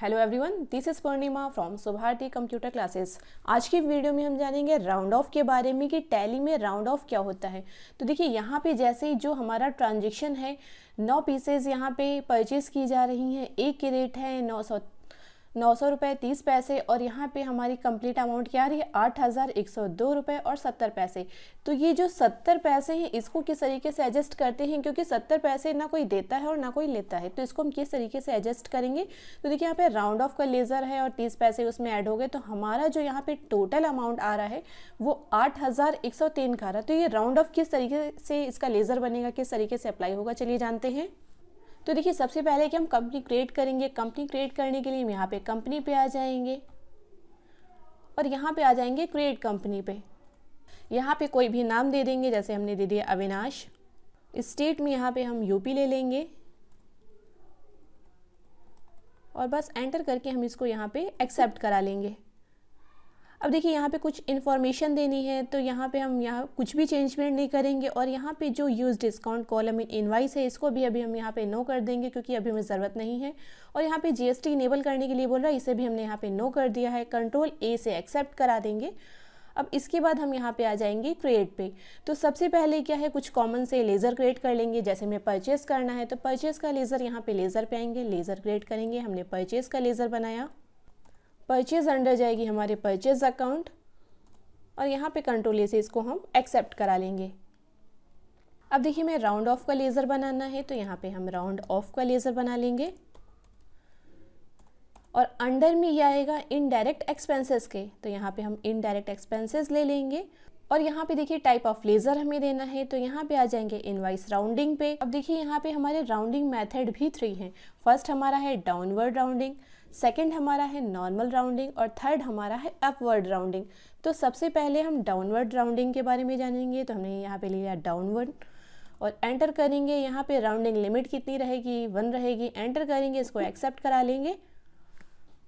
Hello everyone, this is Purnima from Subharti computer classes. आज की video में हम जानेंगे राउंड ऑफ के बारे में कि टैली में राउंड ऑफ क्या होता है। तो देखिए यहाँ पे जैसे ही जो हमारा ट्रांजेक्शन है 9 पीसेज यहाँ पे परचेज की जा रही हैं। एक की रेट है 900 रुपये 30 पैसे और यहाँ पे हमारी कंप्लीट अमाउंट क्या आ रही है 8,102 रुपये और 70 पैसे। तो ये जो 70 पैसे हैं इसको किस तरीके से एडजस्ट करते हैं, क्योंकि 70 पैसे ना कोई देता है और ना कोई लेता है, तो इसको हम किस तरीके से एडजस्ट करेंगे। तो देखिए यहाँ पे राउंड ऑफ का लेज़र है और 30 पैसे उसमें ऐड हो गए, तो हमारा जो यहाँ पे टोटल अमाउंट आ रहा है वो 8,103 का आ रहा है। तो ये राउंड ऑफ किस तरीके से इसका लेज़र बनेगा, किस तरीके से अप्लाई होगा, चलिए जानते हैं। तो देखिए सबसे पहले कि हम कंपनी क्रिएट करेंगे। कंपनी क्रिएट करने के लिए हम यहाँ पे कंपनी पे आ जाएंगे और यहाँ पे आ जाएंगे क्रिएट कंपनी पे। यहाँ पे कोई भी नाम दे देंगे, जैसे हमने दे दिया अविनाश। स्टेट में यहाँ पे हम यूपी ले लेंगे और बस एंटर करके हम इसको यहाँ पे एक्सेप्ट करा लेंगे। अब देखिए यहाँ पे कुछ इन्फॉर्मेशन देनी है, तो यहाँ पे हम यहाँ कुछ भी चेंजमेंट नहीं करेंगे और यहाँ पे जो use discount column in invoice है इसको भी अभी हम यहाँ पे नो कर देंगे, क्योंकि अभी हमें ज़रूरत नहीं है। और यहाँ पे जीएसटी इनेबल करने के लिए बोल रहा है, इसे भी हमने यहाँ पे नो कर दिया है। कंट्रोल ए से एक्सेप्ट करा देंगे। अब इसके बाद हम यहाँ पे आ जाएंगे क्रिएट पे। तो सबसे पहले क्या है, कुछ कॉमन से लेज़र क्रिएट कर लेंगे। जैसे हमें परचेस करना है तो परचेस का लेज़र, यहाँ पे लेज़र पे आएंगे, लेज़र क्रिएट करेंगे। हमने परचेस का लेज़र बनाया। परचेज अंडर जाएगी हमारे परचेज अकाउंट और यहाँ पे कंट्रोल ए से इसको हम एक्सेप्ट करा लेंगे। अब देखिए मैं राउंड ऑफ का लेज़र बनाना है, तो यहाँ पे हम राउंड ऑफ का लेज़र बना लेंगे और अंडर में ये आएगा इनडायरेक्ट एक्सपेंसेस के, तो यहाँ पे हम इनडायरेक्ट एक्सपेंसेस ले लेंगे। और यहाँ पे देखिए टाइप ऑफ लेज़र हमें देना है, तो यहाँ पे आ जाएंगे इनवाइस राउंडिंग पे। अब देखिए यहाँ पे हमारे राउंडिंग मेथड भी 3 हैं। फर्स्ट हमारा है डाउनवर्ड राउंडिंग, सेकंड हमारा है नॉर्मल राउंडिंग और थर्ड हमारा है अपवर्ड राउंडिंग। तो सबसे पहले हम डाउनवर्ड राउंडिंग के बारे में जानेंगे। तो हमने यहाँ पे लिया डाउनवर्ड और एंटर करेंगे। यहाँ पे राउंडिंग लिमिट कितनी रहेगी, 1 रहेगी। एंटर करेंगे, इसको एक्सेप्ट करा लेंगे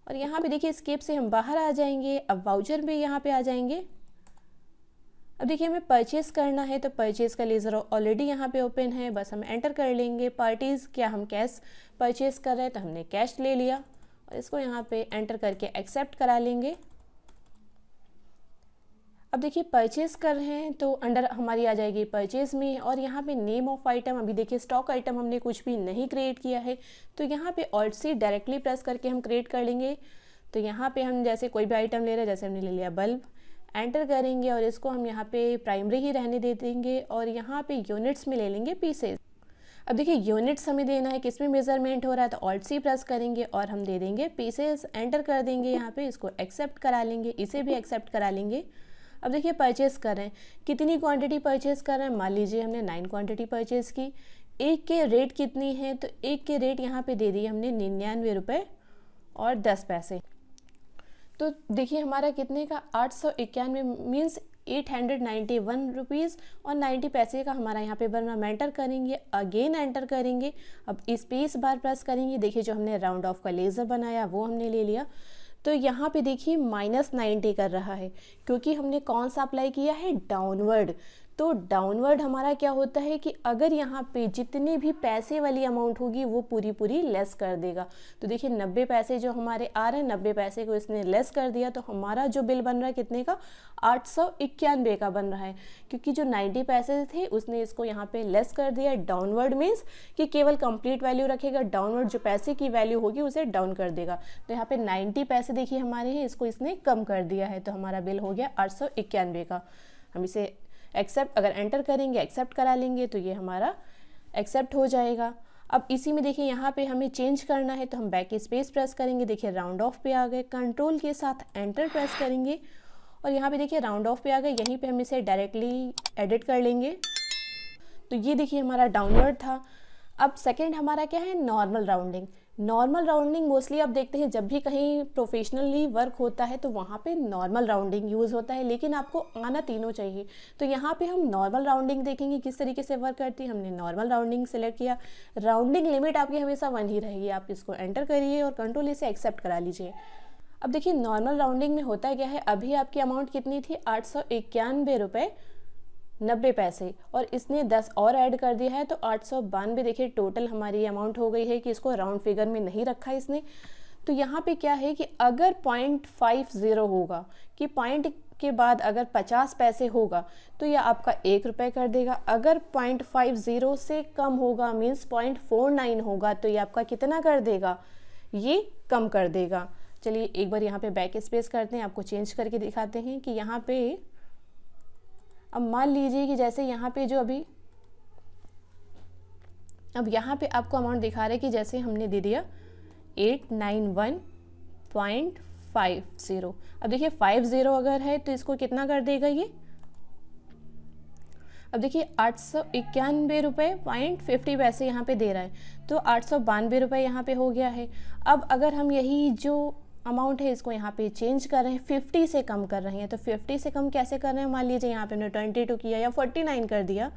और यहाँ पे देखिए स्केप से हम बाहर आ जाएंगे। अब वाउचर पे यहाँ पे आ जाएंगे। अब देखिए हमें परचेस करना है, तो परचेस का लेज़र ऑलरेडी यहाँ पे ओपन है, बस हम एंटर कर लेंगे। पार्टीज़, क्या हम कैश परचेस कर रहे हैं, तो हमने कैश ले लिया और इसको यहाँ पे एंटर करके एक्सेप्ट करा लेंगे। अब देखिए परचेस कर रहे हैं तो अंडर हमारी आ जाएगी परचेस में और यहाँ पे नेम ऑफ आइटम, अभी देखिए स्टॉक आइटम हमने कुछ भी नहीं क्रिएट किया है, तो यहाँ पे ऑल्ट सी डायरेक्टली प्रेस करके हम क्रिएट कर लेंगे। तो यहाँ पे हम जैसे कोई भी आइटम ले रहे हैं, जैसे हमने ले लिया बल्ब, एंटर करेंगे और इसको हम यहाँ पे प्राइमरी ही रहने दे देंगे और यहाँ पे यूनिट्स में ले लेंगे पीसेज। अब देखिए यूनिट्स हमें देना है, किस में मेजरमेंट हो रहा है, तो ऑल्ट सी प्रेस करेंगे और हम दे देंगे पीसेज। एंटर कर देंगे यहाँ पे, इसको एक्सेप्ट करा लेंगे, इसे भी एक्सेप्ट करा लेंगे। अब देखिए परचेस कर रहे हैं, कितनी क्वांटिटी परचेस कर रहे हैं, मान लीजिए हमने 9 क्वांटिटी परचेस की। एक के रेट कितनी है, तो एक के रेट यहाँ पे दे दिए हमने 99 रुपये और 10 पैसे। तो देखिए हमारा कितने का 891 मीन्स 891 रुपीज़ और 90 पैसे का हमारा यहाँ पे बन रहा। एंटर करेंगे, अगेन एंटर करेंगे। अब स्पेस बार प्रेस करेंगे। देखिए जो हमने राउंड ऑफ का लेज़र बनाया वो हमने ले लिया। तो यहाँ पे देखिए -90 कर रहा है, क्योंकि हमने कौन सा अप्लाई किया है, डाउनवर्ड। तो डाउनवर्ड हमारा क्या होता है कि अगर यहाँ पे जितने भी पैसे वाली अमाउंट होगी वो पूरी लेस कर देगा। तो देखिए 90 पैसे जो हमारे आ रहे हैं, 90 पैसे को इसने लेस कर दिया, तो हमारा जो बिल बन रहा है कितने का, 891 का बन रहा है, क्योंकि जो 90 पैसे थे उसने इसको यहाँ पे लेस कर दिया। डाउनवर्ड मीन्स कि केवल कंप्लीट वैल्यू रखेगा, डाउनवर्ड जो पैसे की वैल्यू होगी उसे डाउन कर देगा। तो यहाँ पे 90 पैसे देखिए हमारे हैं, इसको इसने कम कर दिया है, तो हमारा बिल हो गया 891 का। हम इसे एक्सेप्ट, अगर एंटर करेंगे एक्सेप्ट करा लेंगे तो ये हमारा एक्सेप्ट हो जाएगा। अब इसी में देखिए यहाँ पे हमें चेंज करना है, तो हम बैक स्पेस प्रेस करेंगे। देखिए राउंड ऑफ पे आ गए, कंट्रोल के साथ एंटर प्रेस करेंगे और यहाँ पे देखिए राउंड ऑफ पे आ गए। यहीं पे हम इसे डायरेक्टली एडिट कर लेंगे। तो ये देखिए हमारा डाउनवर्ड था। अब सेकेंड हमारा क्या है, normal rounding. Normal rounding mostly आप देखते हैं जब भी कहीं प्रोफेशनली वर्क होता है तो वहाँ पे नॉर्मल राउंडिंग यूज़ होता है, लेकिन आपको आना तीनों चाहिए। तो यहाँ पे हम नॉर्मल राउंडिंग देखेंगे किस तरीके से वर्क करती है। हमने नॉर्मल राउंडिंग सेलेक्ट किया। राउंडिंग लिमिट आपकी हमेशा 1 ही रहेगी। आप इसको एंटर करिए और कंट्रोल इसे एक्सेप्ट करा लीजिए। अब देखिए नॉर्मल राउंडिंग में होता क्या है, अभी आपकी अमाउंट कितनी थी, 891 रुपये 90 पैसे, और इसने 10 और ऐड कर दिया है तो 892 देखिए टोटल हमारी अमाउंट हो गई है कि इसको राउंड फिगर में नहीं रखा इसने। तो यहाँ पे क्या है कि अगर 0.50 होगा, कि पॉइंट के बाद अगर 50 पैसे होगा तो यह आपका 1 रुपये कर देगा। अगर 0.50 से कम होगा मीन्स 0.49 होगा तो ये आपका कितना कर देगा, ये कम कर देगा। चलिए एक बार यहाँ पे बैक स्पेस करते हैं, आपको चेंज करके दिखाते हैं कि यहाँ पे अब मान लीजिए कि जैसे यहाँ पे जो अब यहाँ पे आपको अमाउंट दिखा रहा है कि जैसे हमने दे दिया 891.50। अब देखिए 50 अगर है तो इसको कितना कर देगा ये, अब देखिए 891.50 यहाँ पे दे रहा है, तो 892 रुपये यहाँ पे हो गया है। अब अगर हम यही जो अमाउंट है इसको यहाँ पे चेंज कर रहे हैं, 50 से कम कर रहे हैं, तो 50 से कम कैसे कर रहे हैं, मान लीजिए यहाँ पे हमने 22 किया या 49 कर दिया,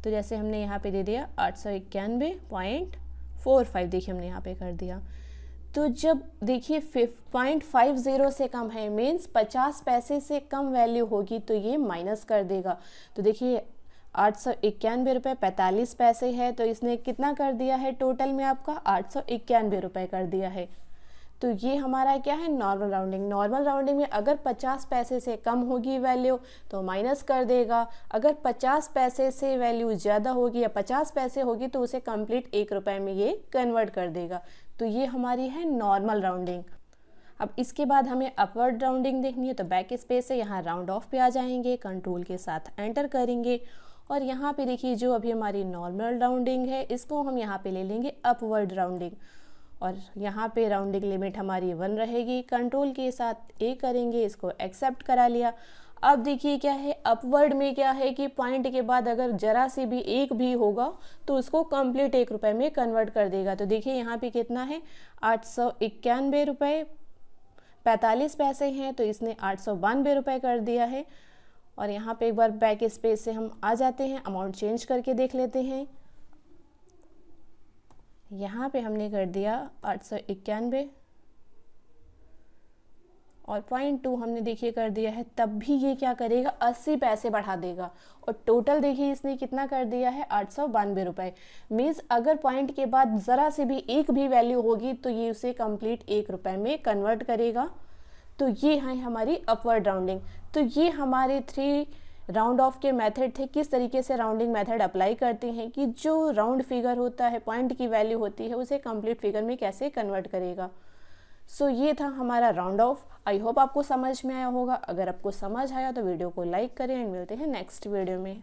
तो जैसे हमने यहाँ पे दे दिया 891.45, देखिए हमने यहाँ पे कर दिया। तो जब देखिए 0.50 से कम है मीन्स 50 पैसे से कम वैल्यू होगी तो ये माइनस कर देगा। तो देखिए 891.45 है, तो इसने कितना कर दिया है, टोटल में आपका 891 रुपये कर दिया है। तो ये हमारा क्या है, नॉर्मल राउंडिंग। नॉर्मल राउंडिंग में अगर 50 पैसे से कम होगी वैल्यू तो माइनस कर देगा, अगर 50 पैसे से वैल्यू ज़्यादा होगी या 50 पैसे होगी तो उसे कंप्लीट 1 रुपये में ये कन्वर्ट कर देगा। तो ये हमारी है नॉर्मल राउंडिंग। अब इसके बाद हमें अपवर्ड राउंडिंग देखनी है, तो बैक स्पेस से यहाँ राउंड ऑफ पे आ जाएंगे, कंट्रोल के साथ एंटर करेंगे और यहाँ पे देखिए जो अभी हमारी नॉर्मल राउंडिंग है इसको हम यहाँ पे ले लेंगे अपवर्ड राउंडिंग, और यहाँ पे राउंडिंग लिमिट हमारी 1 रहेगी। कंट्रोल के साथ ए करेंगे, इसको एक्सेप्ट करा लिया। अब देखिए क्या है, अपवर्ड में क्या है कि पॉइंट के बाद अगर जरा सी भी एक भी होगा तो उसको कंप्लीट 1 रुपये में कन्वर्ट कर देगा। तो देखिए यहाँ पे कितना है, 891.45 हैं, तो इसने 892 रुपये कर दिया है। और यहाँ पे एक बार बैक स्पेस से हम आ जाते हैं, अमाउंट चेंज करके देख लेते हैं। यहाँ पे हमने कर दिया 891 और 0.2 हमने देखिए कर दिया है, तब भी ये क्या करेगा, 80 पैसे बढ़ा देगा। और टोटल देखिए इसने कितना कर दिया है, 892 रुपये। मीन्स अगर पॉइंट के बाद ज़रा से भी एक भी वैल्यू होगी तो ये उसे कंप्लीट 1 रुपये में कन्वर्ट करेगा। तो ये है हमारी अपवर्ड राउंडिंग। तो ये हमारे 3 राउंड ऑफ के मेथड थे, किस तरीके से राउंडिंग मेथड अप्लाई करते हैं कि जो राउंड फिगर होता है, पॉइंट की वैल्यू होती है, उसे कंप्लीट फिगर में कैसे कन्वर्ट करेगा। सो ये था हमारा राउंड ऑफ। आई होप आपको समझ में आया होगा। अगर आपको समझ आया तो वीडियो को लाइक करें एंड मिलते हैं नेक्स्ट वीडियो में।